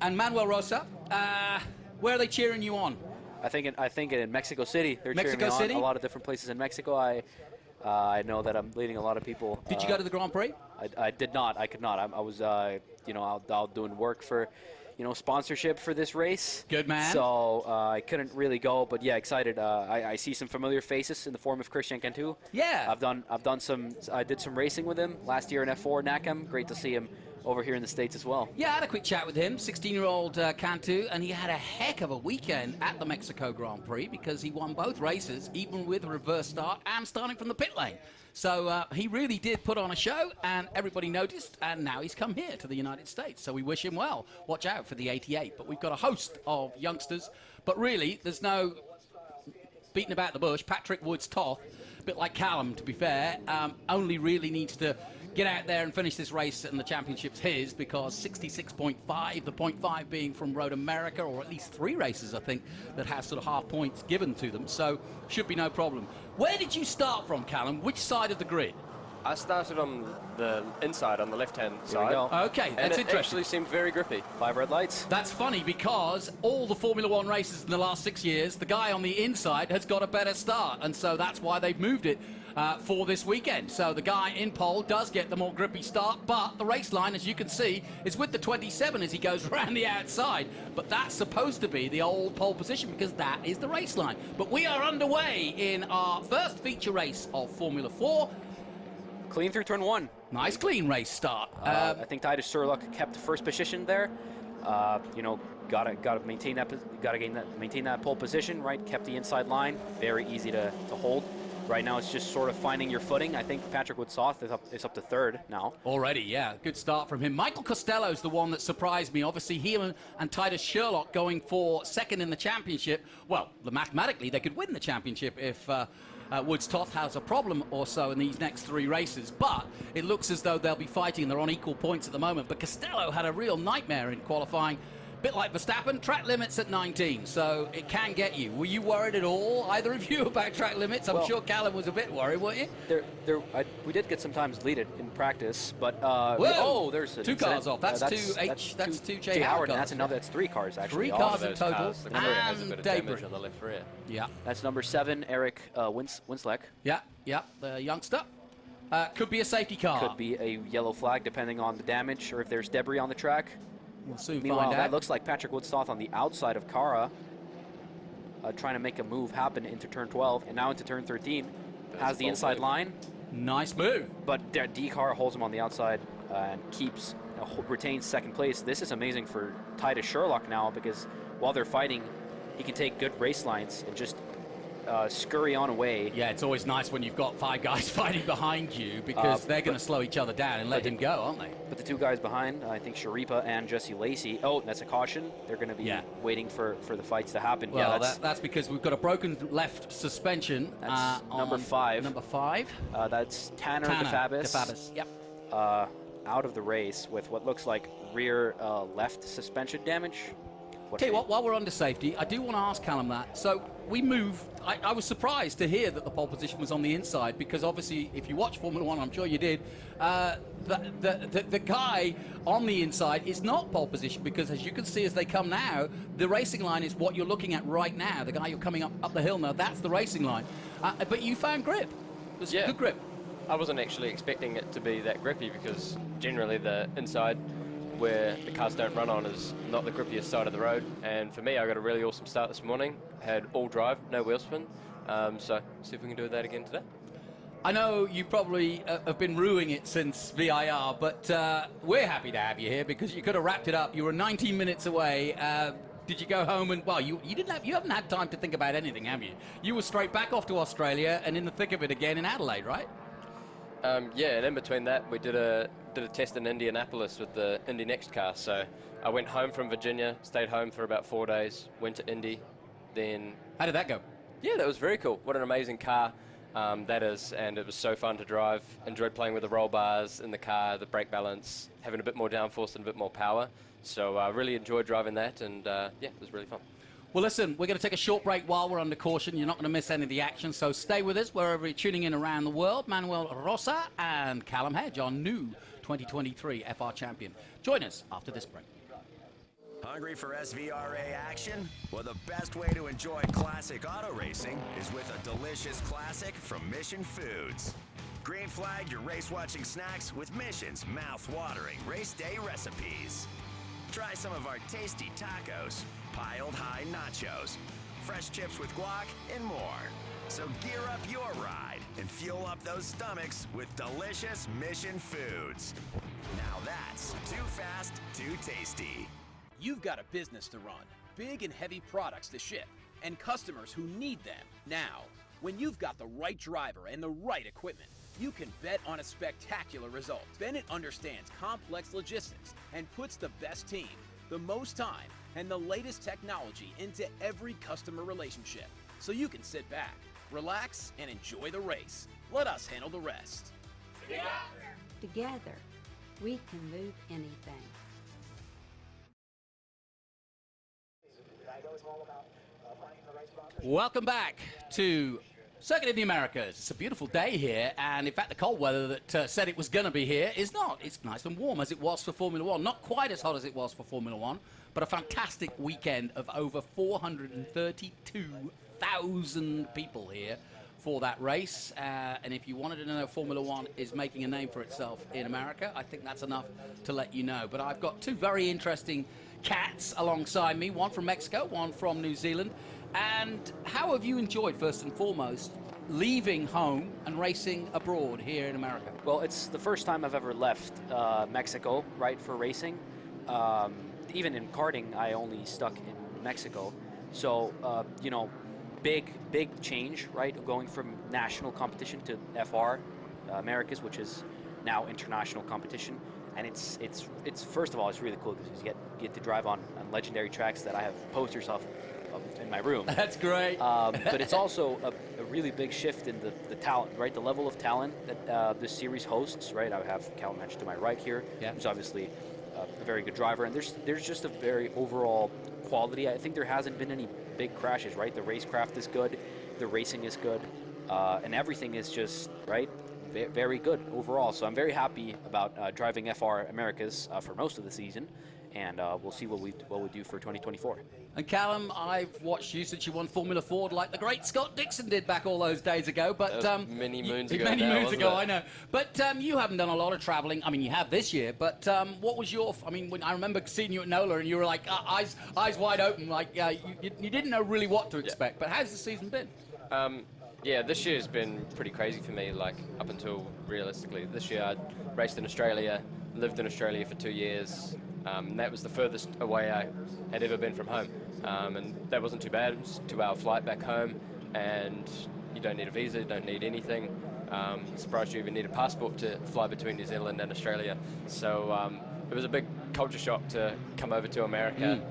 And Manuel Rosa, where are they cheering you on? I think in Mexico City they're Mexico cheering me City? on. A lot of different places in Mexico. I know that I'm leading a lot of people. Did you go to the Grand Prix? I did not. I could not. I was out doing work for sponsorship for this race. Good man. So I couldn't really go, but yeah, excited. I see some familiar faces in the form of Christian Cantu. Yeah. I did some racing with him last year in F4 NACAM. Great to see him over here in the States as well. Yeah, I had a quick chat with him, 16-year-old Cantu, and he had a heck of a weekend at the Mexico Grand Prix because he won both races, even with reverse start and starting from the pit lane. So he really did put on a show, and everybody noticed, and now he's come here to the United States. So we wish him well. Watch out for the 88. But we've got a host of youngsters, but really there's no beating about the bush. Patrick Woods-Toth, a bit like Callum, to be fair, only really needs to get out there and finish this race, and the championship's his, because 66.5, the 0.5 being from Road America, or at least 3 races, I think, that has sort of half points given to them, so should be no problem. Where did you start from, Callum? Which side of the grid? I started on the inside, on the left-hand side. Here we go. Okay, and that's it interesting. actually seemed very grippy. 5 red lights. That's funny, because all the Formula One races in the last 6 years, the guy on the inside has got a better start, and so that's why they've moved it for this weekend. So the guy in pole does get the more grippy start, but the race line, as you can see, is with the 27 as he goes around the outside. But that's supposed to be the old pole position, because that is the race line. But we are underway in our first feature race of Formula 4. Clean through turn 1. Nice clean race start. I think Titus Sherlock kept the first position there. Gotta maintain that pole position, right? Kept the inside line, very easy to hold. Right now, it's just sort of finding your footing. I think Patrick Woods-Toth is up to 3rd now. Already, yeah. Good start from him. Michael Costello's the one that surprised me. Obviously, he and Titus Sherlock going for 2nd in the championship. Well, mathematically, they could win the championship if Woods-Toth has a problem or so in these next 3 races. But it looks as though they'll be fighting. They're on equal points at the moment. But Costello had a real nightmare in qualifying. Bit like Verstappen, track limits at 19, so it can get you. Were you worried at all, either of you, about track limits? I'm sure Callum was a bit worried, weren't you? We did get sometimes leaded in practice, but there's 2 cars off. That's two Jay Howard and cars. that's 3 cars actually. 3 cars in total, Cars. The camera has a bit of damage Debris. on the left rear. Yeah, That's number 7, Eric Winsleck. yeah, the youngster. Could be a safety car. Could be a yellow flag depending on the damage or if there's debris on the track. We'll soon Meanwhile, find out. that looks like Patrick Woods-Toth on the outside of Cara, trying to make a move happen into turn 12 and now into turn 13. Has the inside line. Nice move. But D-Car holds him on the outside and retains 2nd place. This is amazing for Titus Sherlock now, because while they're fighting, he can take good race lines and just scurry on away. Yeah, it's always nice when you've got 5 guys fighting behind you, because they're going to slow each other down and let him go, aren't they? But the 2 guys behind, I think Sharipa and Jesse Lacey, that's a caution. They're going to be waiting for the fights to happen. Well, that's because we've got a broken left suspension. That's number 5. Number 5. That's Tanner DeFabis. DeFabis, yep. Out of the race with what looks like rear left suspension damage. Tell you what, while we're under safety, I do want to ask Callum that. So we move. I was surprised to hear that the pole position was on the inside, because obviously, if you watch Formula One, I'm sure you did, the guy on the inside is not pole position, because as you can see as they come now, the racing line is what you're looking at right now. The guy you're coming up the hill now, that's the racing line. But you found grip. It was good grip. I wasn't actually expecting it to be that grippy, because generally the inside, where the cars don't run on, is not the grippiest side of the road. And for me, I got a really awesome start this morning. Had all drive, no wheel spin. So see if we can do that again today. I know you probably have been ruining it since VIR, but we're happy to have you here, because you could have wrapped it up. You were 19 minutes away. Did you go home and, well, you haven't had time to think about anything, have you? You were straight back off to Australia and in the thick of it again in Adelaide, right? Yeah, and in between that, we did a test in Indianapolis with the Indy Next car. So I went home from Virginia, stayed home for about 4 days, went to Indy, then... How did that go? Yeah, that was very cool. What an amazing car that is, and it was so fun to drive. Enjoyed playing with the roll bars in the car, the brake balance, having a bit more downforce and a bit more power. So I really enjoyed driving that, and yeah, it was really fun. Well, listen, we're going to take a short break while we're under caution. You're not going to miss any of the action, so stay with us wherever you're tuning in around the world. Manuel Rosa and Callum Hedge, our new 2023 FR champion. Join us after this break. Hungry for SVRA action? Well, the best way to enjoy classic auto racing is with a delicious classic from Mission Foods. Green flag your race-watching snacks with Mission's mouth-watering race day recipes. Try some of our tasty tacos, piled high nachos, fresh chips with guac, and more. So gear up your ride and fuel up those stomachs with delicious Mission Foods. Now that's too fast, too tasty. You've got a business to run, big and heavy products to ship, and customers who need them now. When you've got the right driver and the right equipment, you can bet on a spectacular result. Bennett understands complex logistics and puts the best team, the most time, and the latest technology into every customer relationship. So you can sit back, relax, and enjoy the race. Let us handle the rest. Together, we can move anything. Welcome back to Circuit of the Americas. It's a beautiful day here, and in fact the cold weather that said it was going to be here is not. It's nice and warm as it was for Formula One. Not quite as hot as it was for Formula One, but a fantastic weekend of over 432,000 people here for that race. And if you wanted to know Formula One is making a name for itself in America, I think that's enough to let you know. But I've got two very interesting cats alongside me, one from Mexico, one from New Zealand. And how have you enjoyed, first and foremost, leaving home and racing abroad here in America? Well, it's the first time I've ever left Mexico, right, for racing. Even in karting, I only stuck in Mexico. So, you know, big change, right, going from national competition to FR Americas, which is now international competition. And it's first of all, it's really cool because you get to drive on legendary tracks that I have posters of in my room. That's great. But it's also a really big shift in the talent, right? The level of talent that this series hosts, right? I have Cal Mensch to my right here, who's obviously a very good driver, and there's just a very overall quality. I think there hasn't been any big crashes, right? The racecraft is good, the racing is good, and everything is just, right, very good overall. So I'm very happy about driving FR Americas for most of the season, and we'll see what we do for 2024. And Callum, I've watched you since you won Formula Ford like the great Scott Dixon did back all those days ago. But many moons ago. Many moons ago, it? I know. But you haven't done a lot of traveling. I mean, you have this year. But what was your? I mean, when I remember seeing you at NOLA, and you were like eyes wide open, like you didn't know really what to expect. But how's the season been? Yeah, this year's been pretty crazy for me, like up until realistically. This year I raced in Australia, lived in Australia for 2 years. That was the furthest away I had ever been from home. And that wasn't too bad. It was a 2-hour flight back home, and you don't need a visa, you don't need anything. Surprised you even need a passport to fly between New Zealand and Australia. So it was a big culture shock to come over to America,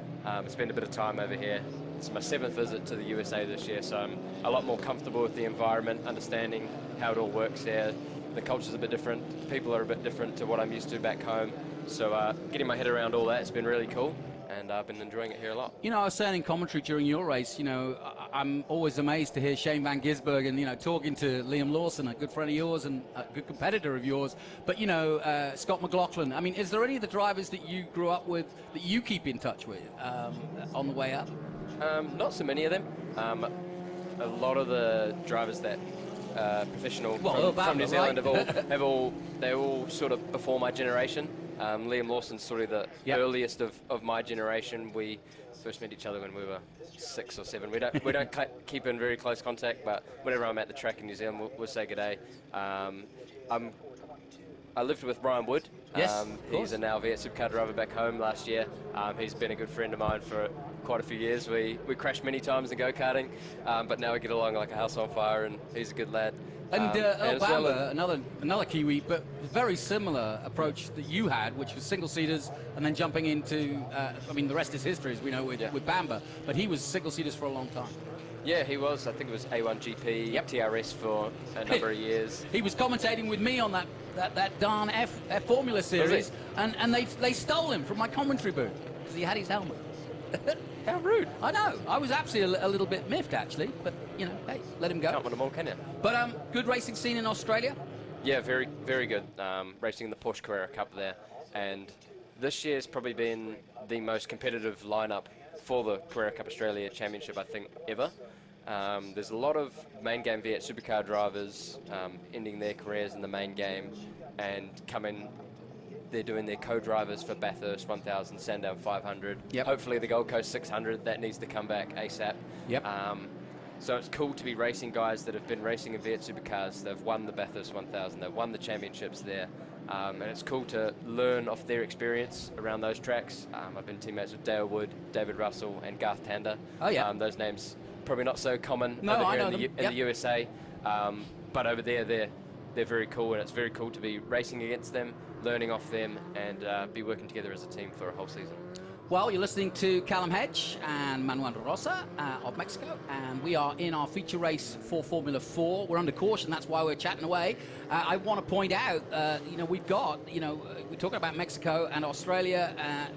spend a bit of time over here. It's my 7th visit to the USA this year, so I'm a lot more comfortable with the environment, understanding how it all works here. The culture's a bit different, the people are a bit different to what I'm used to back home. So getting my head around all that has been really cool, and I've been enjoying it here a lot. You know, I was saying in commentary during your race, you know, I'm always amazed to hear Shane Van Gisbergen, you know, talking to Liam Lawson, a good friend of yours and a good competitor of yours. But, you know, Scott McLaughlin, I mean, is there any of the drivers that you grew up with that you keep in touch with on the way up? Not so many of them. A lot of the drivers that professional from New Zealand right? They're all sort of before my generation. Liam Lawson's sort of the earliest of my generation. We first met each other when we were 6 or 7. We don't keep in very close contact, but whenever I'm at the track in New Zealand, we'll say good day. I lived with Brian Wood. Yes, he's a now Viet Supercar driver back home last year. He's been a good friend of mine for quite a few years. We crashed many times in go-karting, but now we get along like a house on fire, and he's a good lad. And Earl Bamber, another Kiwi, but very similar approach that you had, which was single-seaters and then jumping into, I mean, the rest is history, as we know, with Bamber. But he was single-seaters for a long time. Yeah, he was. I think it was A1GP, TRS for a number of years. He was commentating with me on that darn F Formula series, and they stole him from my commentary booth because he had his helmet. How rude. I know. I was actually a little bit miffed, actually, but, you know, hey, let him go. Can't win them all, can you? But good racing scene in Australia? Yeah, very, very good. Racing in the Porsche Carrera Cup there. And this year's probably been the most competitive lineup for the Carrera Cup Australia Championship, I think, ever. There's a lot of main game V8 supercar drivers ending their careers in the main game and coming. They're doing their co-drivers for Bathurst 1000, Sandown 500. Yep. Hopefully the Gold Coast 600, that needs to come back ASAP. Yep. So it's cool to be racing guys that have been racing in V8 supercars. They've won the Bathurst 1000, they've won the championships there. And it's cool to learn off their experience around those tracks. I've been teammates with Dale Wood, David Russell, and Garth Tander. Oh, yeah. Those names probably not so common No, over I here know in them. the USA. But over there, they're very cool, and it's very cool to be racing against them, learning off them, and be working together as a team for a whole season. Well, you're listening to Callum Hedge and Manuel Rosa of Mexico, and we are in our feature race for Formula 4. We're under caution, that's why we're chatting away. I want to point out, we've got, we're talking about Mexico and Australia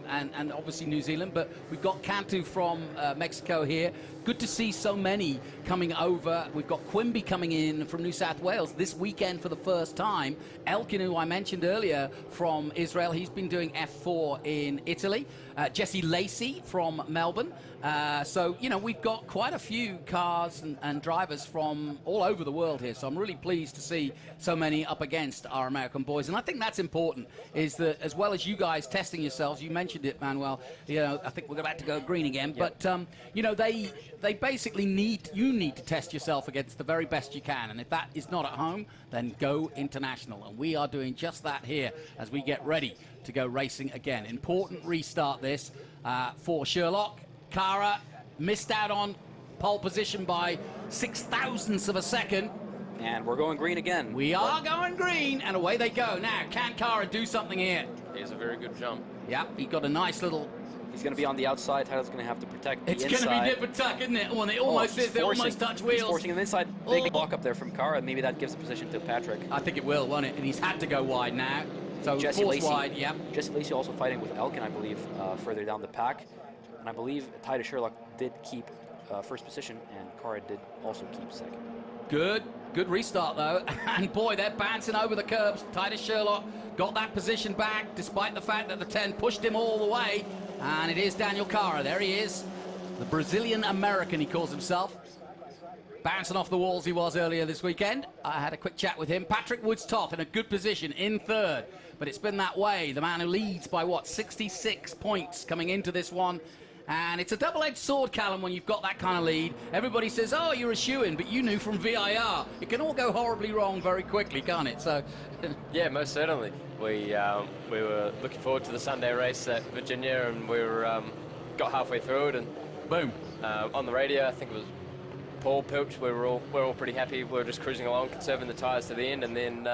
and obviously New Zealand, but we've got Cantu from Mexico here. Good to see so many coming over. We've got Quimby coming in from New South Wales this weekend for the first time. Elkin, who I mentioned earlier, from Israel, he's been doing F4 in Italy. Jesse Lacey from Melbourne. So, we've got quite a few cars and drivers from all over the world here. So I'm really pleased to see so many up against our American boys. And I think that's important, is that as well as you guys testing yourselves, you mentioned it, Manuel, I think we're about to go green again. Yep. But, they basically need to test yourself against the very best you can. And if that is not at home, then go international. And we are doing just that here as we get ready to go racing again. Important restart this for Sherlock. Cara missed out on pole position by 0.06 of a second. And we're going green again. We are going green, and away they go. Now, can Cara do something here? Here's a very good jump. Yep, he got a nice little... He's going to be on the outside. Tyler's going to have to protect the inside. It's going to be nip and tuck, isn't it? Well, they almost did. They almost touch wheels. He's forcing him inside. Big block up there from Cara. Maybe that gives a position to Patrick. I think it will, won't it? And he's had to go wide now. So Jesse force Lacey, wide, yep. Jesse Lacey also fighting with Elkin, I believe, further down the pack. And I believe Titus Sherlock did keep first position, and Cara did also keep second. Good restart, though. And boy, they're bouncing over the curbs. Titus Sherlock got that position back, despite the fact that the 10 pushed him all the way. And it is Daniel Cara. There he is. The Brazilian-American, he calls himself. Bouncing off the walls he was earlier this weekend. I had a quick chat with him. Patrick Woods-Toth in a good position in third. But it's been that way. The man who leads by, 66 points coming into this one. And it's a double-edged sword, Callum, when you've got that kind of lead. Everybody says, oh, you're a shoo-in, but you knew from VIR. It can all go horribly wrong very quickly, can't it? So, yeah, most certainly. We were looking forward to the Sunday race at Virginia, and we were got halfway through it, and boom. On the radio, I think it was Paul Pilch. We're all pretty happy. We were just cruising along, conserving the tyres to the end, and then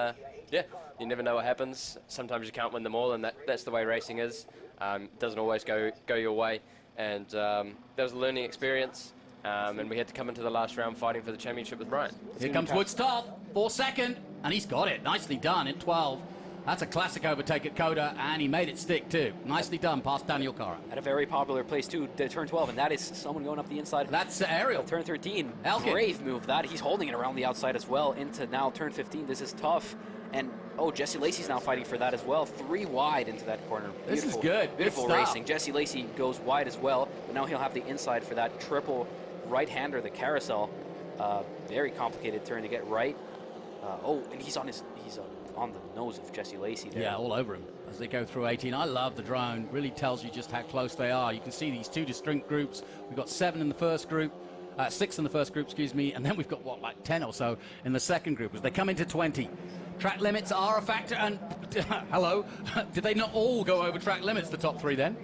you never know what happens. Sometimes you can't win them all, and that's the way racing is. It doesn't always go your way. And that was a learning experience, and we had to come into the last round fighting for the championship with Brian. Here comes Woods-Toth for second, and he's got it. Nicely done in 12. That's a classic overtake at Cota, and he made it stick too. Nicely done past Daniel Cara. At a very popular place too, turn 12, and that is someone going up the inside. That's Ariel. Turn 13, Elkin. Brave move that. He's holding it around the outside as well into now turn 15. This is tough. And, Jesse Lacey's now fighting for that as well. 3 wide into that corner. This is good. Beautiful good racing. Jesse Lacey goes wide as well, but now he'll have the inside for that triple right-hander, the carousel. Very complicated turn to get right. And he's on the nose of Jesse Lacey there. Yeah, all over him as they go through 18. I love the drone. Really tells you just how close they are. You can see these 2 distinct groups. We've got 7 in the first group. 6 in the first group, excuse me, and then we've got, 10 or so in the second group as they come into 20. Track limits are a factor, and hello, did they not all go over track limits, the top 3 then?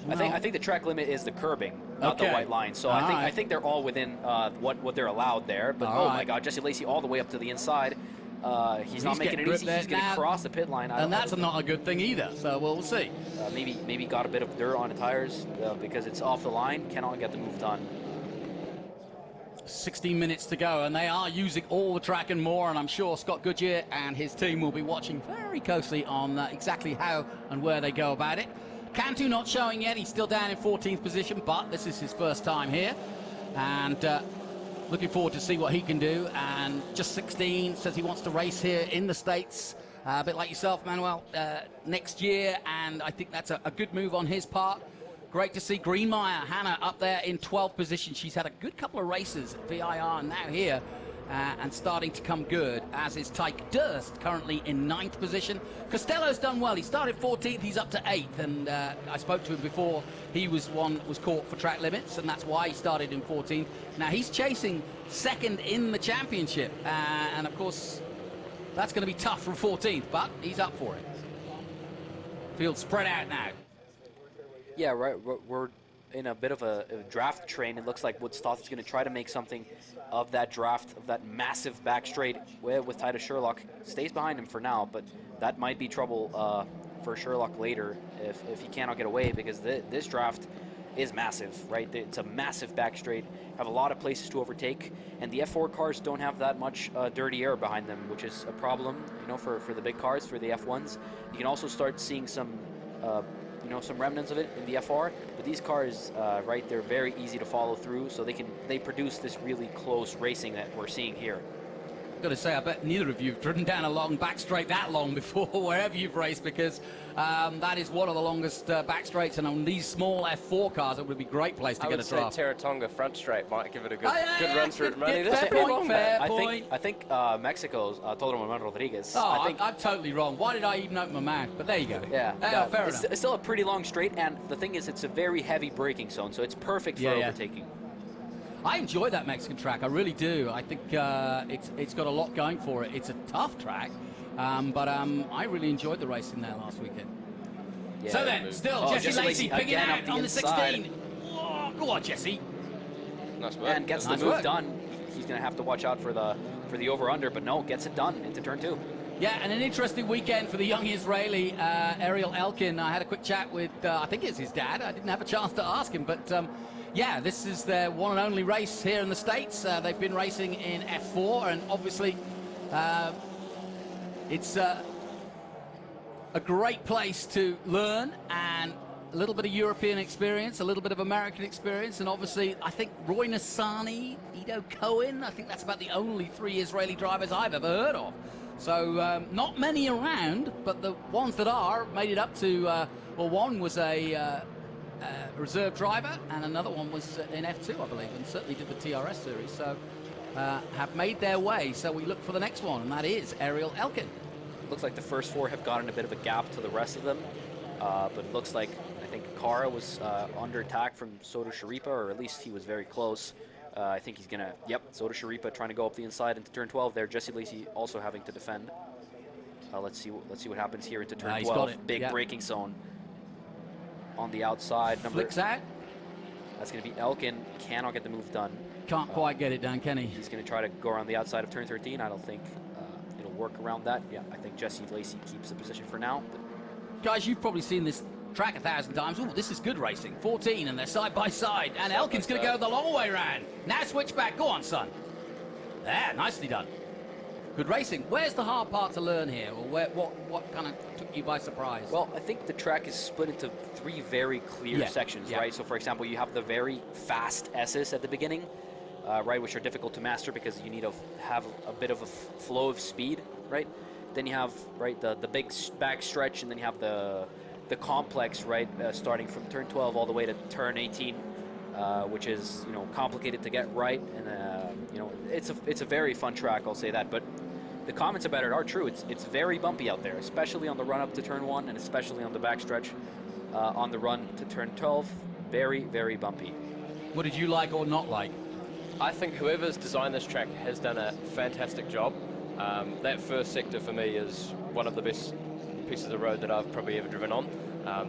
No. I think the track limit is the curbing, not the white line. So I think they're all within what they're allowed there. But my God, Jesse Lacey all the way up to the inside. He's not making it easy. He's going to cross the pit line. And that's not a good thing either. So we'll see. Maybe got a bit of dirt on the tires because it's off the line. Cannot get the move done. 16 minutes to go, and they are using all the track and more, and I'm sure Scott Goodyear and his team will be watching very closely on exactly how and where they go about it. Cantu not showing yet. He's still down in 14th position, but this is his first time here, and looking forward to see what he can do. And just 16, says he wants to race here in the States a bit like yourself, Manuel, next year, and I think that's a good move on his part. Great to see Greenmeyer, Hannah, up there in 12th position. She's had a good couple of races at VIR, and now here, and starting to come good, as is Tyke Durst, currently in 9th position. Costello's done well. He started 14th, he's up to 8th, and I spoke to him before. He was caught for track limits, and that's why he started in 14th. Now he's chasing 2nd in the championship, and of course, that's going to be tough from 14th, but he's up for it. Field spread out now. Yeah, right. We're in a bit of a draft train. It looks like Woodstock is going to try to make something of that draft, of that massive back straight with Titus Sherlock. Stays behind him for now, but that might be trouble for Sherlock later if he cannot get away, because this draft is massive, right? It's a massive back straight, have a lot of places to overtake, and the F4 cars don't have that much dirty air behind them, which is a problem, for the big cars, for the F1s. You can also start seeing some some remnants of it in the FR, but these cars, right, they're very easy to follow through, so they produce this really close racing that we're seeing here. Got to say, I bet neither of you have driven down a long back straight that long before, wherever you've raced, because that is one of the longest back straights, and on these small F4 cars, it would be a great place to get a draft. I would say Taratonga front straight might give it a good run through money. Fair point, fair point. I think Mexico's Tolero Manuel Rodriguez. Oh, I'm totally wrong. Why did I even open my mouth? But there you go. Yeah, fair enough. It's still a pretty long straight, and the thing is, it's a very heavy braking zone, so it's perfect for overtaking. I enjoy that Mexican track, I really do. I think it's got a lot going for it. It's a tough track, but I really enjoyed the racing there last weekend. Yeah, so then, still, Jesse Lacey picking out on the 16. Whoa, go on, Jesse. Nice work. And gets the move done. He's going to have to watch out for the over-under, but no, gets it done into turn 2. Yeah, and an interesting weekend for the young Israeli, Ariel Elkin. I had a quick chat with, I think it's his dad. I didn't have a chance to ask him, but yeah, this is their one and only race here in the States. They've been racing in F4, and obviously it's a great place to learn, and a little bit of European experience, a little bit of American experience, and obviously I think Roy Nassani, Ido Cohen, I think that's about the only 3 Israeli drivers I've ever heard of. So not many around, but the ones that are made it up to, well, one was a reserve driver, and another one was in F2, I believe, and certainly did the TRS series, so have made their way. So we look for the next one, and that is Ariel Elkin. Looks like the first 4 have gotten a bit of a gap to the rest of them, but it looks like, I think Kara was under attack from Soto Sharipa, or at least he was very close. I think he's gonna, Soto Sharipa trying to go up the inside into turn 12 there. Jesse Lacey also having to defend. Let's see what happens here into turn 12. Big braking zone on the outside. Flicks out. That's going to be Elkin. Cannot get the move done. Can't quite get it done, can he? He's going to try to go around the outside of turn 13. I don't think it'll work around that. Yeah, I think Jesse Lacey keeps the position for now. But guys, you've probably seen this track 1,000 times. Ooh, this is good racing. 14, and they're side by side. And Elkin's going to go the long way round. Now switch back. Go on, son. There, nicely done. Good racing. Where's the hard part to learn here? Or what kind of took you by surprise? Well, I think the track is split into 3 very clear sections, right? So, for example, you have the very fast S's at the beginning, right, which are difficult to master because you need to have a bit of a flow of speed, right? Then you have, right, the big back stretch, and then you have the complex, right, starting from turn 12 all the way to turn 18, which is, complicated to get right, and it's a very fun track, I'll say that. But the comments about it are true. It's very bumpy out there, especially on the run up to turn 1, and especially on the backstretch on the run to turn 12. Very, very bumpy. What did you like or not like? I think whoever's designed this track has done a fantastic job. That first sector for me is one of the best pieces of road that I've probably ever driven on.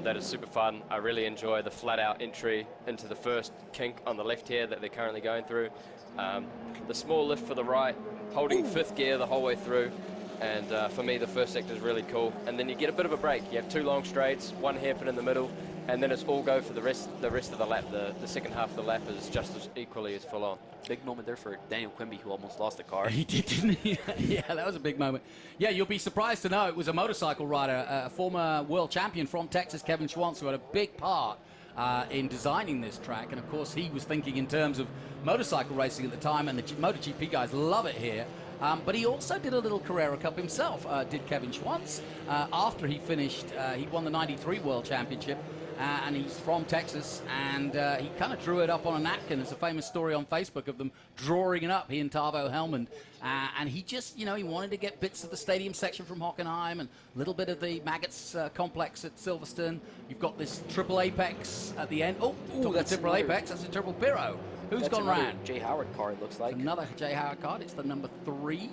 That is super fun. I really enjoy the flat-out entry into the first kink on the left here that they're currently going through. The small lift for the right, holding 5th gear the whole way through, and for me the first sector is really cool. And then you get a bit of a break. You have 2 long straights, 1 hairpin in the middle, and then it's all go for the rest of the lap. The second half of the lap is just as equally as full on. Big moment there for Daniel Quimby, who almost lost the car. He did, didn't he? Yeah, that was a big moment. Yeah, you'll be surprised to know it was a motorcycle rider, a former world champion from Texas, Kevin Schwantz, who had a big part in designing this track. And of course, he was thinking in terms of motorcycle racing at the time, and the MotoGP guys love it here. But he also did a little Carrera Cup himself, did Kevin Schwantz. After he finished, he won the 93 World Championship, and he's from Texas, and he kind of drew it up on a napkin. There's a famous story on Facebook of them drawing it up, he and Tavo Helmond. And he just, he wanted to get bits of the stadium section from Hockenheim and a little bit of the Maggots complex at Silverstone. You've got this triple apex at the end. Oh, that's a triple apex. That's a triple Piro. Who's gone round? Jay Howard car, it looks like. It's another Jay Howard card. It's the number 3. And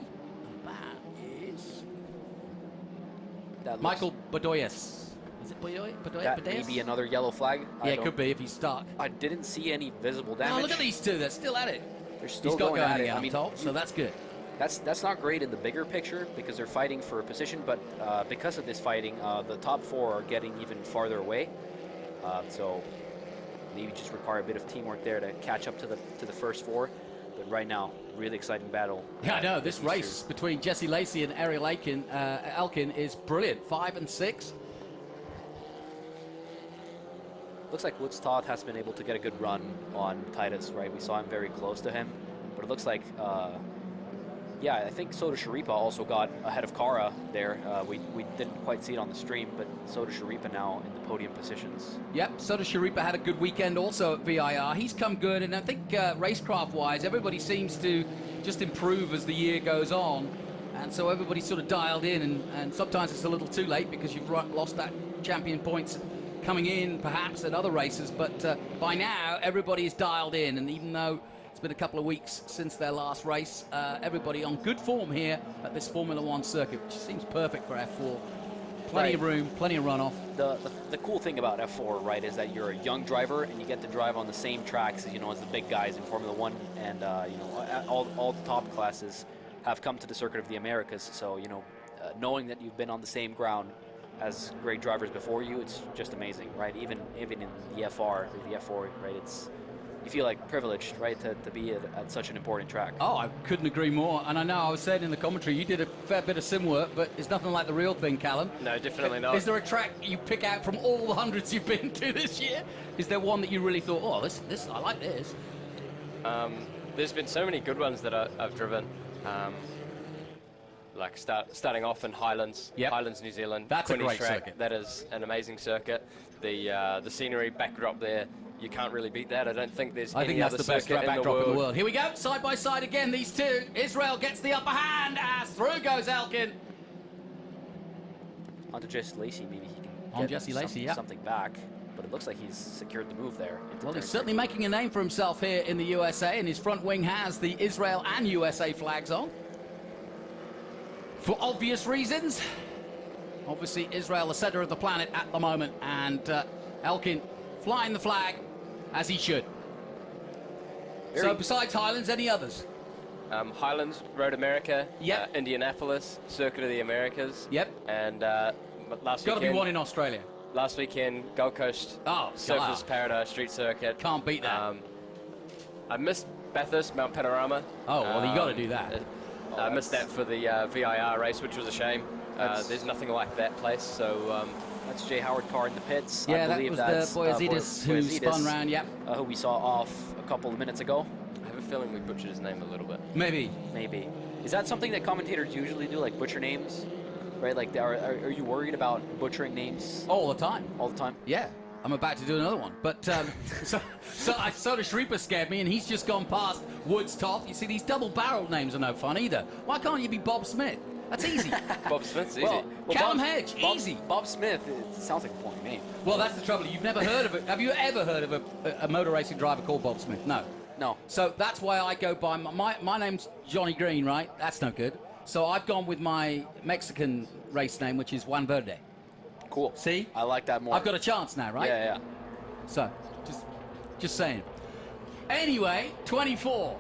that is Michael Bedoyes. Is it Bedoyes? That may be another yellow flag. Yeah, it could be if he's stuck. I didn't see any visible damage. Oh, look at these two. They're still at it. They're still he's got going at it. I'm told, so that's good. That's not great in the bigger picture because they're fighting for a position, but because of this fighting, the top 4 are getting even farther away. So maybe just require a bit of teamwork there to catch up to the first 4. But right now, really exciting battle. Yeah, I know. This race between Jesse Lacey and Ariel Elkin is brilliant. 5 and 6. Looks like Woods Toth has been able to get a good run on Titus, right? We saw him very close to him, but it looks like, yeah, I think Soda Sharipa also got ahead of Kara there. We didn't quite see it on the stream, but Soda Sharipa now in the podium positions. Yep, Soda Sharipa had a good weekend also at VIR. He's come good, and I think racecraft-wise, everybody seems to just improve as the year goes on, and so everybody's sort of dialed in, and sometimes it's a little too late because you've lost that champion points coming in perhaps at other races, but by now everybody is dialed in, and even though it's been a couple of weeks since their last race, everybody on good form here at this Formula One circuit, which seems perfect for F4. Plenty of room, plenty of runoff. The cool thing about F4, right, is that you're a young driver and you get to drive on the same tracks as the big guys in Formula One, and all the top classes have come to the Circuit of the Americas. So knowing that you've been on the same ground as great drivers before you, it's just amazing, right? Even in the FR or the F4, right? You feel like privileged, right, to be at such an important track. Oh, I couldn't agree more. And I know I was saying in the commentary, you did a fair bit of sim work, but it's nothing like the real thing, Callum. No, definitely not. Is there a track you pick out from all the hundreds you've been to this year? Is there one that you really thought, oh, this I like this? There's been so many good ones that I've driven. Like starting off in Highlands, Highlands, New Zealand. That's a great track. circuit. That is an amazing circuit. The scenery backdrop there, you can't really beat that. I don't think there's any other that's the best circuit backdrop in the world. Here we go, side by side again, these two. Israel gets the upper hand as through goes Elkin. Onto Jesse Lacey, maybe he can On Jesse Lacey, something back. But it looks like he's secured the move there. Well, he's certainly making a name for himself here in the USA, and his front wing has the Israel and USA flags on. For obvious reasons. Obviously, Israel, the center of the planet at the moment, and Elkin flying the flag as he should. So besides Highlands, any others? Highlands, Road America, Yep. Indianapolis, Circuit of the Americas. Yep. And last Got to be weekend, one in Australia. last weekend, Gold Coast, Surfers Paradise Street Circuit. Can't beat that. I missed Bathurst, Mount Panorama. Oh, well, you got to do that. I missed that for the VIR race, which was a shame. There's nothing like that place, so... that's Jay Howard car in the pits. Yeah, I believe that was the Boyazides who spun round, yep. Who we saw off a couple of minutes ago. I have a feeling we butchered his name a little bit. Maybe. Is that something that commentators usually do, like butcher names? Right, like, are you worried about butchering names? All the time. All the time? Yeah. I'm about to do another one. But so Soda Sharipa scared me, and he's just gone past Woods Toth. You see, these double-barreled names are no fun either. Why can't you be Bob Smith? That's easy. Bob Smith's easy. Well, Callum Hedge, easy. Bob Smith, it sounds like a boring name. Well, that's the trouble. You've never heard of it. Have you ever heard of a motor racing driver called Bob Smith? No. No. So that's why I go by, my name's Johnny Green, right? That's no good. So I've gone with my Mexican race name, which is Juan Verde. Cool. See? I like that more. I've got a chance now, right? Yeah. So, just saying. Anyway, 24.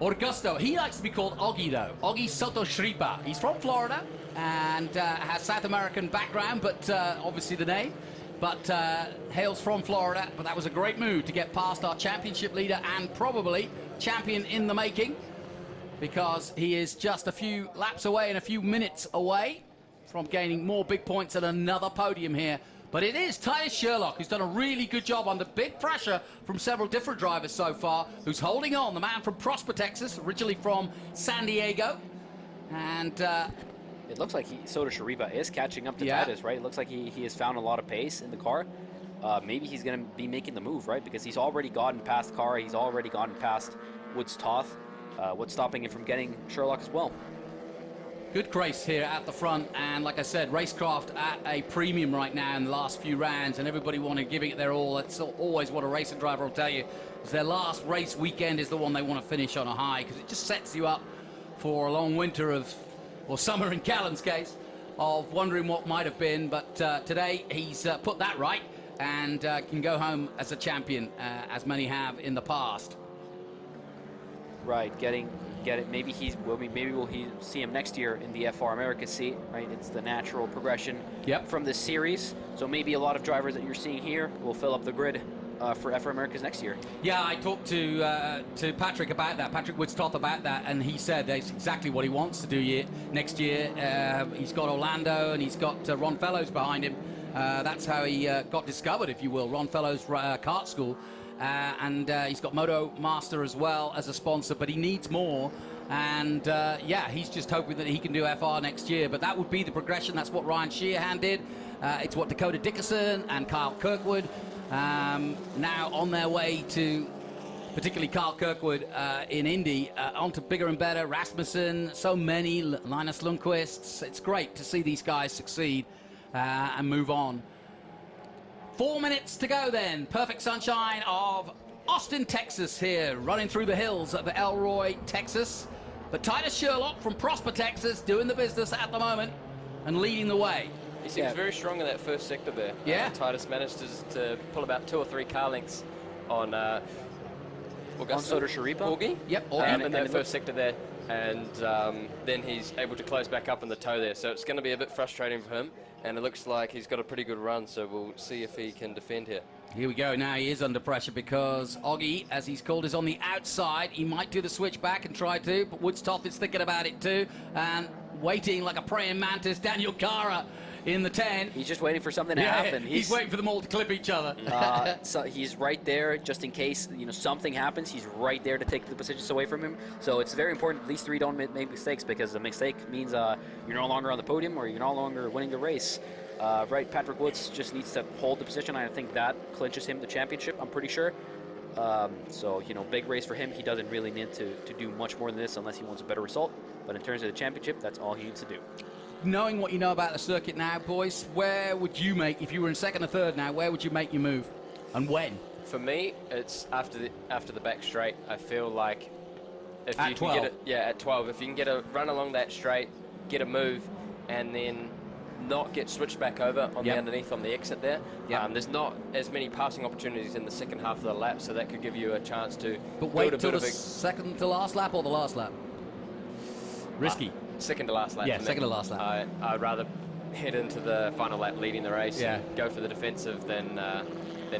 Augusto. He likes to be called Oggy, though. Oggy Soto Shripa. He's from Florida and has South American background, but obviously the name. But hails from Florida. But that was a great move to get past our championship leader and probably champion in the making, because he is just a few laps away and a few minutes away from gaining more big points at another podium here. But But it is Titus Sherlock who's done a really good job under big pressure from several different drivers so far, who's holding on. The man from Prosper, Texas, originally from San Diego. And it looks like Cota Sharipa is catching up to Titus, right? It looks like he has found a lot of pace in the car. Maybe he's going to be making the move, right? Because he's already gotten past Cara. He's already gotten past Woods Toth. What's stopping him from getting Sherlock as well? Good race here at the front, and like I said, racecraft at a premium right now in the last few rounds, and everybody giving it their all. That's always what a racing driver will tell you, is their last race weekend is the one they want to finish on a high, because it just sets you up for a long winter of, or summer in Callan's case, of wondering what might have been. But today he's put that right, and can go home as a champion, as many have in the past. Right, get it. Maybe we'll see him next year in the FR America seat, right? It's the natural progression from this series. So maybe a lot of drivers that you're seeing here will fill up the grid for FR Americas next year. Yeah, I talked to Patrick about that, Patrick Woodstoth about that, and he said that's exactly what he wants to do next year. He's got Orlando and he's got Ron Fellows behind him. That's how he got discovered, if you will, Ron Fellows kart school. And he's got Moto Master as well as a sponsor, but he needs more. And yeah, he's just hoping that he can do FR next year. But that would be the progression. That's what Ryan Sheehan did. It's what Dakota Dickerson and Kyle Kirkwood now on their way to, particularly Kyle Kirkwood in Indy, on to bigger and better. Rasmussen, so many, Linus Lundqvist. It's great to see these guys succeed and move on. 4 minutes to go then. Perfect sunshine of Austin, Texas here, running through the hills of Elroy, Texas. But Titus Sherlock from Prosper, Texas, doing the business at the moment and leading the way. He seems very strong in that first sector there. Yeah. Titus managed to pull about 2 or 3 car lengths on Cota Sharipa. Augie. Yep, Augie. In that first sector there. And then he's able to close back up in the toe there. So it's going to be a bit frustrating for him. And it looks like he's got a pretty good run, so we'll see if he can defend here. Here we go. Now he is under pressure because Augie, as he's called, is on the outside. He might do the switch back and try to, but Woodstoth is thinking about it too. And waiting like a praying mantis, Daniel Cara in the 10. He's just waiting for something to happen. He's waiting for them all to clip each other. So he's right there just in case something happens. He's right there to take the positions away from him. So it's very important these 3 don't make mistakes, because a mistake means you're no longer on the podium or you're no longer winning the race. Right, Patrick Woods just needs to hold the position. I think that clinches him the championship, I'm pretty sure. So, big race for him. He doesn't really need to do much more than this unless he wants a better result. But in terms of the championship, that's all he needs to do. Knowing what you know about the circuit now, boys, where would you make, if you were in second or third now, where would you make your move? And when? For me, it's after the back straight. I feel like if at you 12. can get it, at 12, if you can get a run along that straight, get a move, and then not get switched back over on the underneath on the exit there. There's not as many passing opportunities in the second half of the lap, so that could give you a chance to. But wait till the second to last lap or the last lap? Risky. Second to last lap. Yeah, second to last lap. I'd rather head into the final lap leading the race. Yeah. And go for the defensive than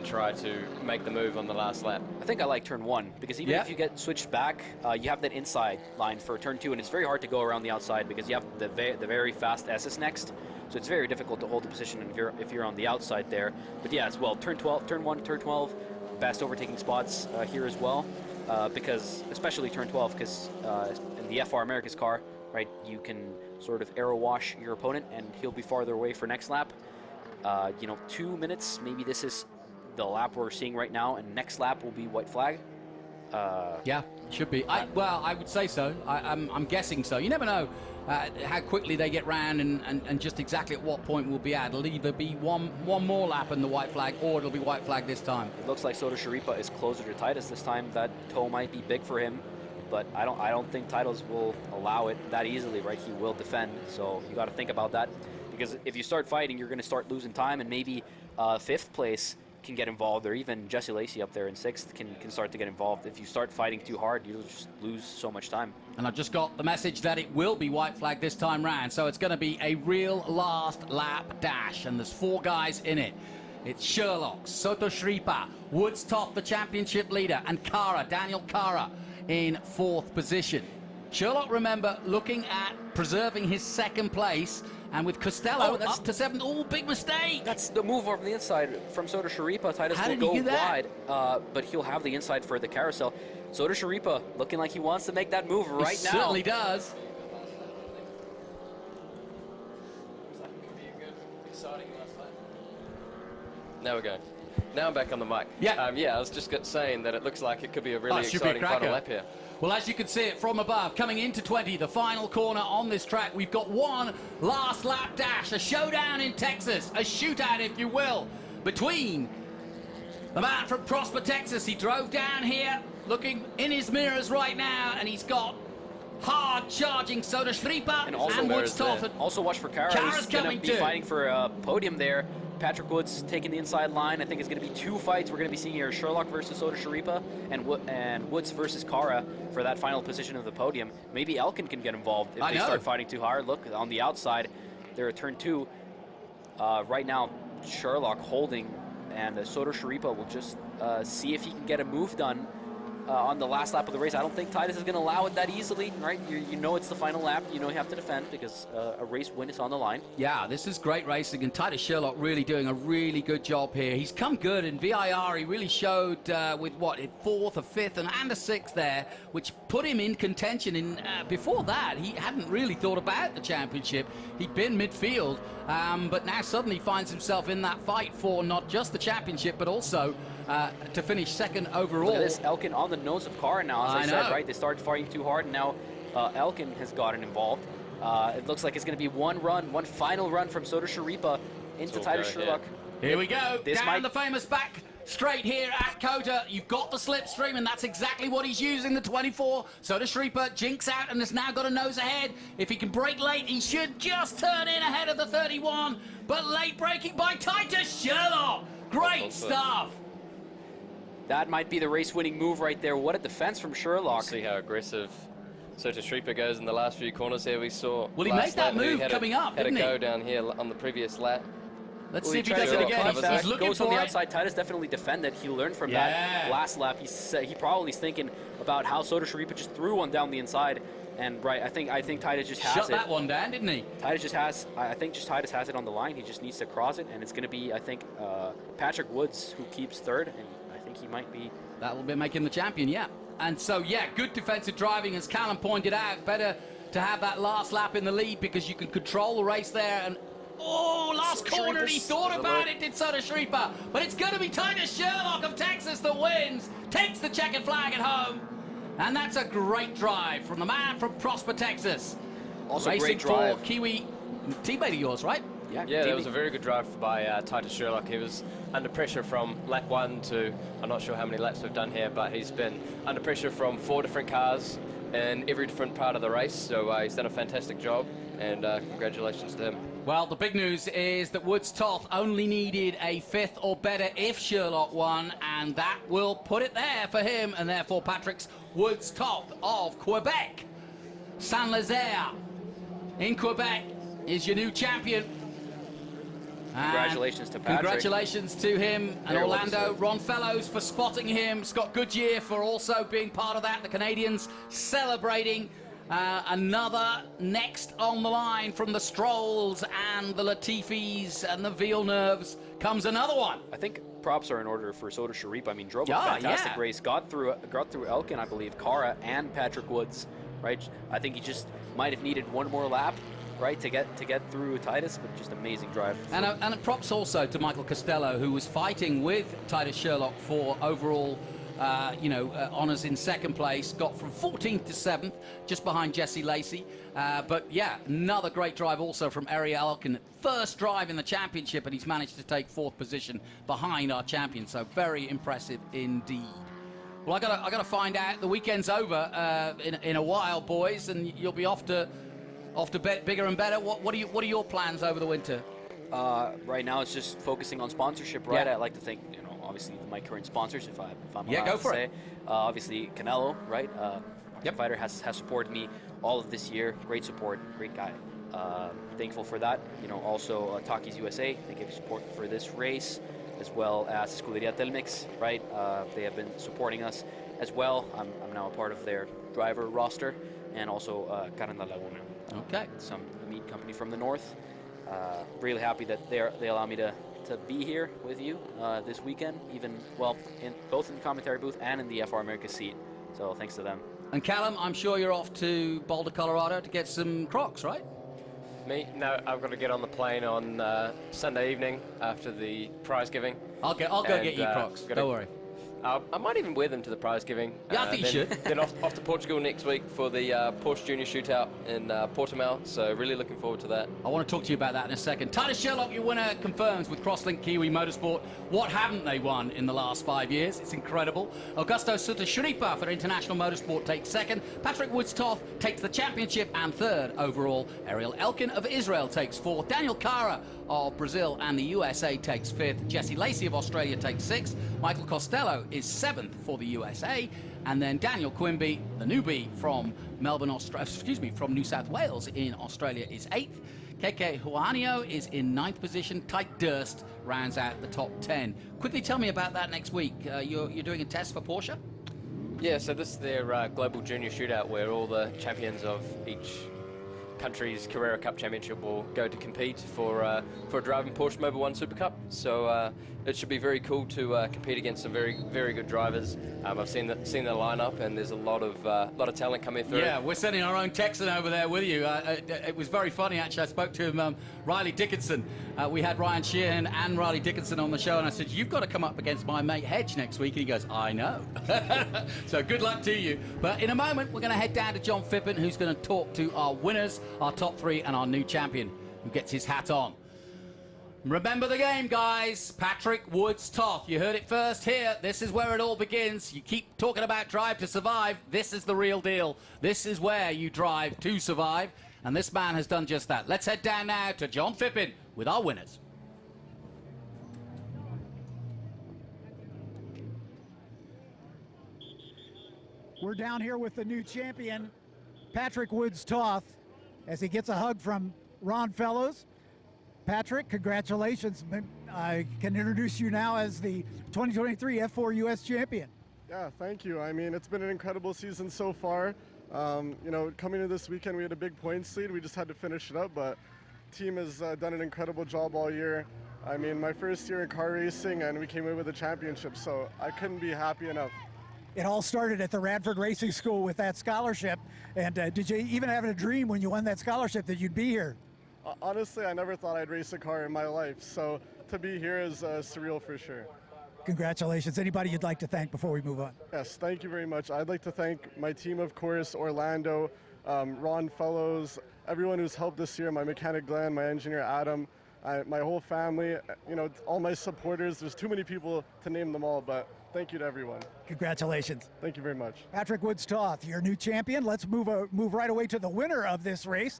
try to make the move on the last lap. I think I like turn 1 because even if you get switched back, you have that inside line for turn 2, and it's very hard to go around the outside because you have the very fast S's next. So it's very difficult to hold the position if you're on the outside there. But yeah, as well, turn 1, turn 12, best overtaking spots here as well, because especially turn 12, because in the FR America's car, right, you can sort of arrow wash your opponent and he'll be farther away for next lap. 2 minutes, maybe this is the lap we're seeing right now, and next lap will be white flag. Yeah, should be. I would say so. I'm guessing so. You never know how quickly they get round and just exactly at what point we'll be at. It'll either be one more lap in the white flag, or it'll be white flag this time. It looks like Cota Sharipa is closer to Titus this time. That toe might be big for him, but I don't think Titus will allow it that easily, right? He will defend, so you got to think about that, because if you start fighting, you're going to start losing time, and maybe 5th place can get involved, or even Jesse Lacey up there in 6th can start to get involved. If you start fighting too hard, you'll just lose so much time. And I just got the message that it will be white flag this time round, so it's going to be a real last lap dash, and there's 4 guys in it. It's Sherlock, Cota Sharipa, Woodstoth, the championship leader, and Daniel Cara in 4th position. Sherlock, remember, looking at preserving his 2nd place And with Costello Oh, up to 7th, all big mistake. That's the move over the inside from Cota Sharipa. Titus How will did he go do that? wide, but he'll have the inside for the carousel. Cota Sharipa looking like he wants to make that move right He now. certainly does. Now we go. Now I'm back on the mic. Yeah. Yeah, I was just saying that it looks like it could be a really Should be a exciting cracker. final lap here. Well, as you can see it from above, coming into 20, the final corner on this track, we've got one last lap dash, a showdown in Texas, a shootout, if you will, between the man from Prosper, Texas. He drove down here, looking in his mirrors right now, and he's got hard charging Cota Sharipa And also and Mirrors Woods there. Toth. Also watch for Kara. Kara's He's going coming to be too. fighting for a podium there. Patrick Woods taking the inside line. I think it's going to be 2 fights. We're going to be seeing here Sherlock versus Cota Sharipa and Woods versus Kara for that final position of the podium. Maybe Elkin can get involved if I they know. start fighting too hard. Look, on the outside, they're at turn 2. Right now, Sherlock holding, and Cota Sharipa will just see if he can get a move done on the last lap of the race. I don't think Titus is going to allow it that easily, right? You know it's the final lap. You know you have to defend because a race win is on the line. Yeah, this is great racing, and Titus Sherlock really doing a really good job here. He's come good in VIR. He really showed with what, a 4th, a 5th, and a 6th there, which put him in contention. In before that, he hadn't really thought about the championship. He'd been midfield, but now suddenly finds himself in that fight for not just the championship, but also to finish 2nd overall. Look at this, Elkin on the nose of Kara now, as I said, know. right? They started fighting too hard, and now Elkin has gotten involved. It looks like it's going to be one final run from Cota Sharipa into all Titus go, Sherlock. Here we go, This down might- the famous back straight here at Cota. You've got the slipstream, and that's exactly what he's using, the 24. Cota Sharipa jinks out and has now got a nose ahead. If he can brake late, he should just turn in ahead of the 31, but late braking by Titus Sherlock. Great Also- stuff. That might be the race-winning move right there. What a defense from Sherlock. See how aggressive Cota Sharipa goes in the last few corners here. We saw. Well, he last made that lap, move had coming up, Had didn't a he? go down here on the previous lap. Let's Well, see if he tries does to it go again. comes back, He's looking goes on for the it. outside. Titus definitely defended. He learned from Yeah. that last lap. He probably is thinking about how Cota Sharipa just threw one down the inside. And right, I think Titus just has Shut it. that one down, didn't he? Titus just has. I think just Titus has it on the line. He just needs to cross it, and it's going to be, I think, Patrick Woods who keeps 3rd, and I think he might be. That will be making the champion, yeah. And so, yeah, good defensive driving, as Callum pointed out. Better to have that last lap in the lead because you can control the race there. And oh, last Cota corner, he Sharipa's- thought about it, did Cota Sharipa. But it's going to be Titus Sherlock of Texas that wins, takes the checkered flag at home. And that's a great drive from the man from Prosper, Texas. Also Racing great drive. for Kiwi teammate of yours, right? Yeah, TV. that was a very good drive by Titus Sherlock. He was under pressure from lap 1 to, I'm not sure how many laps we've done here, but he's been under pressure from 4 different cars in every different part of the race. So he's done a fantastic job, and congratulations to him. Well, the big news is that Woods Toth only needed a 5th or better if Sherlock won, and that will put it there for him, and therefore Patrick's Woods Toth of Quebec. Saint-Lazare in Quebec is your new champion. And Congratulations to Patrick. Congratulations to him and Very well Orlando. deserved. Ron Fellows for spotting him. Scott Goodyear for also being part of that. The Canadians celebrating. Another next on the line from the Strolls and the Latifis and the Villeneuves comes another one. I think props are in order for Cota Sharipa. I mean, drove a Yeah, fantastic yeah. race, got through Elkin, I believe, Kara and Patrick Woods, right? I think he just might have needed one more lap, right, to get through Titus, but just amazing drive. And props also to Michael Costello, who was fighting with Titus Sherlock for overall honours in 2nd place, got from 14th to 7th, just behind Jesse Lacey. But yeah, another great drive also from Ariel Elkin. First drive in the championship, and he's managed to take 4th position behind our champion. So very impressive indeed. Well, I gotta find out. The weekend's over in a while, boys, and you'll be off to bet bigger and better. What are your plans over the winter? Right now, it's just focusing on sponsorship, right? Yeah. I'd like to thank, obviously my current sponsors, if I'm Yeah, allowed go to for say. it. Obviously, Canelo, right? Yep. Fighter has supported me all of this year. Great support, great guy. Thankful for that. Also Takis USA, they give support for this race, as well as Scuderia Telmex, right? They have been supporting us as well. I'm now a part of their driver roster, and also Carne La Laguna. Okay. Some meat company from the north. really happy that they allow me to be here with you this weekend, even, well, both in the commentary booth and in the FR America seat. So thanks to them. And Callum, I'm sure you're off to Boulder, Colorado to get some Crocs, right? Me? No, I've got to get on the plane on Sunday evening after the prize giving. I'll go get you Crocs. Don't worry. I might even wear them to the prize giving. Yeah, I think you should. Then off to Portugal next week for the Porsche Junior Shootout in Portimao. So really looking forward to that. I want to talk to you about that in a second. Titus Sherlock, your winner, confirms with Crosslink Kiwi Motorsport. What haven't they won in the last 5 years? It's incredible. Augusto Sutashripa for International Motorsport takes second. Patrick Woods-Toth takes the championship and third overall. Ariel Elkin of Israel takes fourth. Daniel Cara of Brazil and the USA takes fifth. Jesse Lacey of Australia takes sixth. Michael Costello is seventh for the USA. And then Daniel Quimby, the newbie from from New South Wales in Australia, is eighth. Keke Juanio is in ninth position. Tyke Durst rounds out the top 10. Quickly tell me about that next week. You're doing a test for Porsche? Yeah, so this is their global junior shootout where all the champions of each country's Carrera Cup Championship will go to compete for a driving Porsche Mobil 1 Super Cup. So it should be very cool to compete against some very, very good drivers. I've seen the lineup, and there's a lot of talent coming through. Yeah, we're sending our own Texan over there with you. It was very funny, actually. I spoke to him, Riley Dickinson. We had Ryan Sheehan and Riley Dickinson on the show, and I said, you've got to come up against my mate Hedge next week. And he goes, I know. So good luck to you. But in a moment, we're going to head down to John Phippen, who's going to talk to our winners, our top three, and our new champion, who gets his hat on. Remember the game, guys. Patrick Woods-Toth. You heard it first here. This is where it all begins. You keep talking about drive to survive. This is the real deal. This is where you drive to survive. And this man has done just that. Let's head down now to John Phippen with our winners. We're down here with the new champion, Patrick Woods-Toth, as he gets a hug from Ron Fellows. Patrick, congratulations. I can introduce you now as the 2023 F4 US champion. Yeah, thank you. I mean, it's been an incredible season so far. You know, coming into this weekend, we had a big points lead. We just had to finish it up, but the team has done an incredible job all year. I mean, my first year in car racing, and we came away with a championship, so I couldn't be happy enough. It all started at the Radford Racing School with that scholarship. And did you even have a dream when you won that scholarship that you'd be here? Honestly, I never thought I'd race a car in my life, so to be here is surreal for sure. Congratulations. Anybody you'd like to thank before we move on? Yes, thank you very much. I'd like to thank my team, of course, Orlando, Ron Fellows, everyone who's helped this year, my mechanic Glenn, my engineer Adam, my whole family, you know, all my supporters. There's too many people to name them all, but thank you to everyone. Congratulations. Thank you very much. Patrick Woods-Toth, your new champion. Let's move right away to the winner of this race.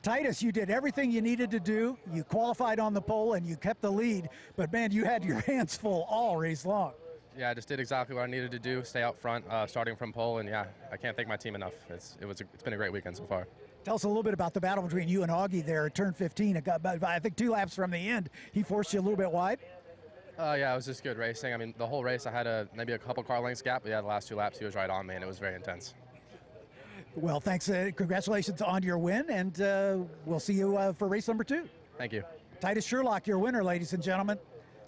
Titus, you did everything you needed to do. You qualified on the pole and you kept the lead, but man, you had your hands full all race long. Yeah, I just did exactly what I needed to do, stay out front, starting from pole, and yeah, I can't thank my team enough. It's been a great weekend so far. Tell us a little bit about the battle between you and Augie there at turn 15. It got, I think, 2 laps from the end. He forced you a little bit wide. Yeah, it was just good racing. I mean, the whole race I had maybe a couple car lengths gap, but yeah, the last 2 laps he was right on me, and it was very intense. Well, thanks. Congratulations on your win, and we'll see you for race number 2. Thank you. Titus Sherlock, your winner, ladies and gentlemen.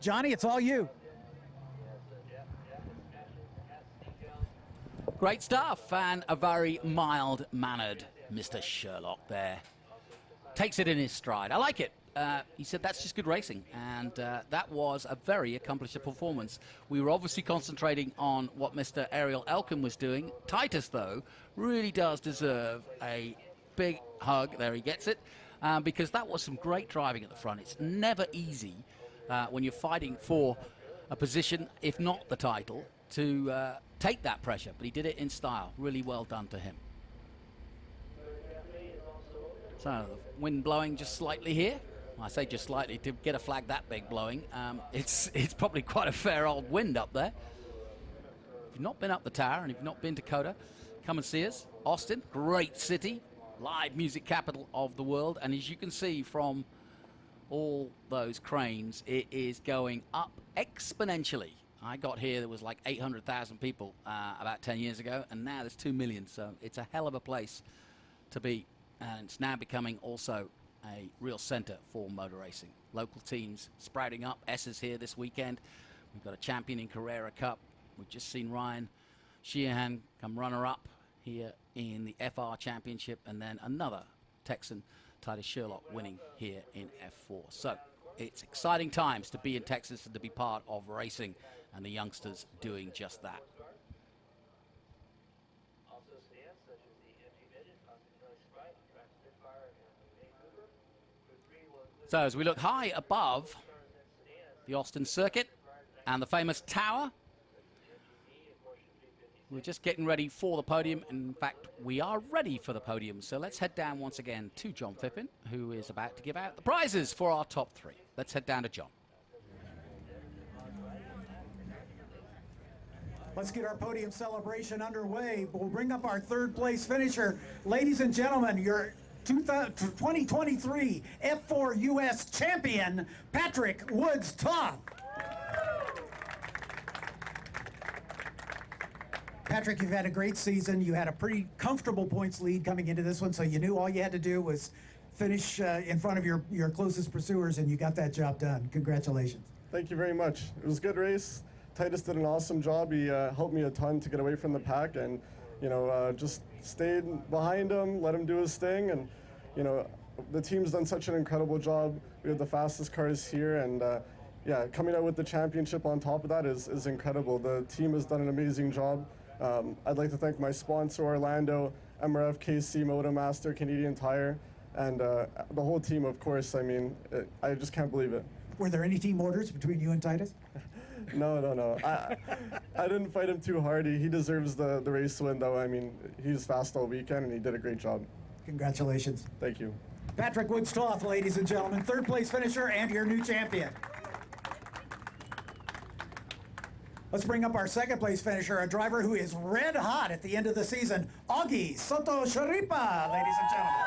Johnny, it's all you. Great stuff, and a very mild-mannered Mr. Sherlock there. Takes it in his stride. I like it. He said that's just good racing, and that was a very accomplished performance. We were obviously concentrating on what Mr. Ariel Elkin was doing. Titus, though, really does deserve a big hug. There he gets it, because that was some great driving at the front. It's never easy when you're fighting for a position, if not the title, to take that pressure, but he did it in style. Really well done to him. So, the wind blowing just slightly here. I say just slightly, to get a flag that big blowing, it's probably quite a fair old wind up there. If you've not been up the tower and if you've not been to Cota, come and see us. Austin, great city, live music capital of the world, and as you can see from all those cranes, it is going up exponentially. I got here, there was like 800,000 people about 10 years ago, and now there's 2 million, so it's a hell of a place to be. And it's now becoming also a real center for motor racing. Local teams sprouting up. S is here this weekend. We've got a champion in Carrera Cup. We've just seen Ryan Sheehan come runner-up here in the FR Championship, and then another Texan, Titus Sherlock, winning here in F4. So it's exciting times to be in Texas and to be part of racing, and the youngsters doing just that. So as we look high above the Austin circuit and the famous tower, we're just getting ready for the podium. In fact, we are ready for the podium. So let's head down once again to John Phippen, who is about to give out the prizes for our top three. Let's head down to John. Let's get our podium celebration underway. We'll bring up our third place finisher. Ladies and gentlemen, your 2023 F4 US champion, Patrick Woods Toth. Patrick, you've had a great season. You had a pretty comfortable points lead coming into this one, so you knew all you had to do was finish in front of your closest pursuers, and you got that job done. Congratulations. Thank you very much. It was a good race. Titus did an awesome job. He helped me a ton to get away from the pack, and just stayed behind him, let him do his thing, and the team's done such an incredible job. We have the fastest cars here, and yeah, coming out with the championship on top of that is incredible. The team has done an amazing job. I'd like to thank my sponsor, Orlando, MRF, KC, Motomaster, Canadian Tire, and the whole team, of course. I mean, I just can't believe it. Were there any team orders between you and Titus? No. I didn't fight him too hard. He deserves the race win, though. I mean, he was fast all weekend, and he did a great job. Congratulations. Thank you. Patrick Woods Toth, ladies and gentlemen, third place finisher and your new champion. Let's bring up our second place finisher, a driver who is red hot at the end of the season, Augie Soto Sharipa, ladies and gentlemen.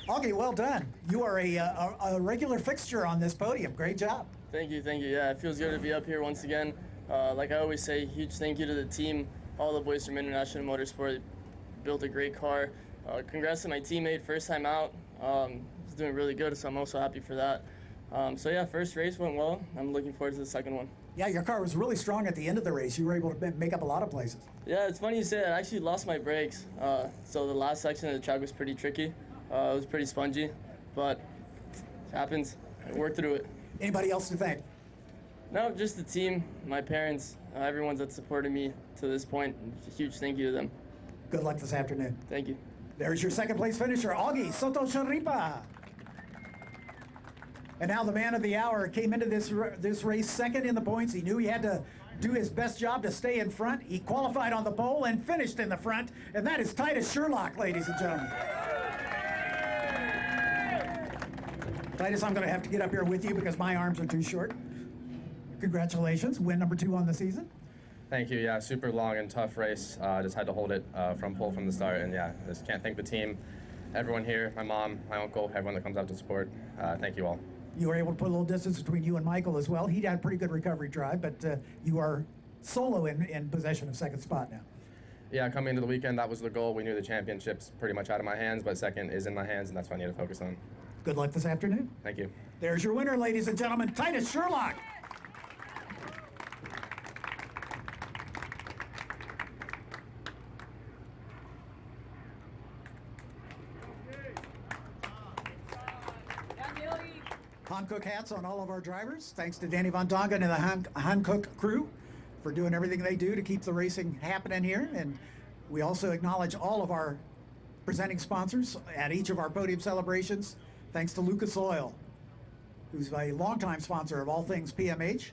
Augie, well done. You are a regular fixture on this podium. Great job. Thank you. Yeah, it feels good to be up here once again. Like I always say, huge thank you to the team, all the boys from International Motorsport. Built a great car. Congrats to my teammate, first time out. He's doing really good, so I'm also happy for that. So yeah, first race went well. I'm looking forward to the second one. Yeah, your car was really strong at the end of the race. You were able to make up a lot of places. Yeah, it's funny you say that. I actually lost my brakes. So the last section of the track was pretty tricky. It was pretty spongy, but it happens. I worked through it. Anybody else to thank? No, just the team, my parents, everyone that supported me to this point. A huge thank you to them. Good luck this afternoon. Thank you. There's your second place finisher, Augie Soto Sharipa. And now the man of the hour came into this race second in the points. He knew he had to do his best job to stay in front. He qualified on the pole and finished in the front, and that is Titus Sherlock, ladies and gentlemen. Titus, I'm going to have to get up here with you because my arms are too short. Congratulations, win number 2 on the season. Thank you. Yeah, super long and tough race. Just had to hold it from pole from the start, and yeah, just can't thank the team, everyone here, my mom, my uncle, everyone that comes out to support. Thank you all. You were able to put a little distance between you and Michael as well. He had a pretty good recovery drive, but you are solo in possession of second spot now. Yeah, coming into the weekend, that was the goal. We knew the championship's pretty much out of my hands, but second is in my hands, and that's what I need to focus on. Good luck this afternoon. Thank you. There's your winner, ladies and gentlemen, Titus Sherlock. Hankook hats on all of our drivers. Thanks to Danny Von Dongen and the Hankook crew for doing everything they do to keep the racing happening here. And we also acknowledge all of our presenting sponsors at each of our podium celebrations. Thanks to Lucas Oil, who's a longtime sponsor of all things PMH.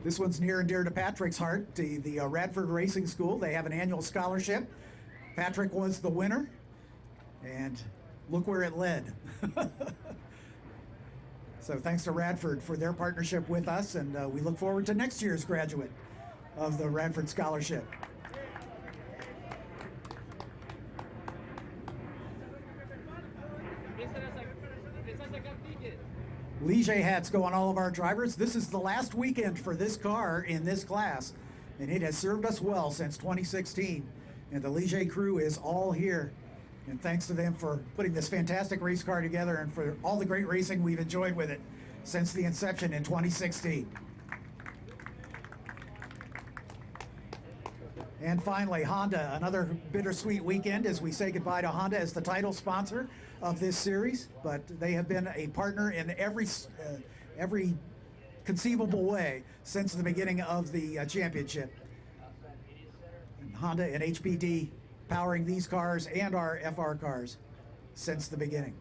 This one's near and dear to Patrick's heart, the Radford Racing School. They have an annual scholarship. Patrick was the winner, and look where it led. So thanks to Radford for their partnership with us, and we look forward to next year's graduate of the Radford Scholarship. Ligier hats go on all of our drivers. This is the last weekend for this car in this class, and it has served us well since 2016. And the Ligier crew is all here. And thanks to them for putting this fantastic race car together and for all the great racing we've enjoyed with it since the inception in 2016. And finally, Honda, another bittersweet weekend as we say goodbye to Honda as the title sponsor of this series, but they have been a partner in every conceivable way since the beginning of the championship. And Honda and HPD powering these cars and our FR cars since the beginning.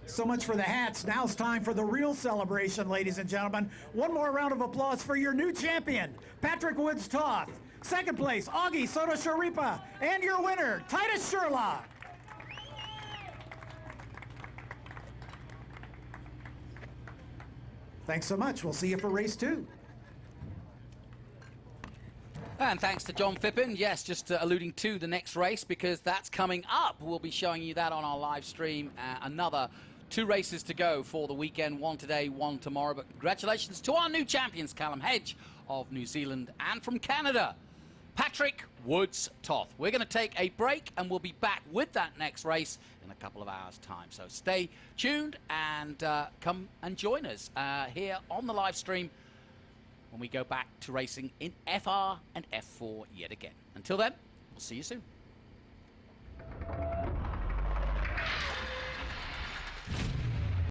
So much for the hats. Now it's time for the real celebration, ladies and gentlemen. One more round of applause for your new champion, Patrick Woods Toth. Second place, Augie Soto Sharipa. And your winner, Titus Sherlock. Thanks so much. We'll see you for race 2. And thanks to John Phippen. Yes, just alluding to the next race because that's coming up. We'll be showing you that on our live stream. Another 2 races to go for the weekend, 1 today, 1 tomorrow. But congratulations to our new champions, Callum Hedge of New Zealand, and from Canada, Patrick Woods Toth. We're going to take a break and we'll be back with that next race in a couple of hours' time. So stay tuned and come and join us here on the live stream when we go back to racing in FR and F4 yet again. Until then, we'll see you soon.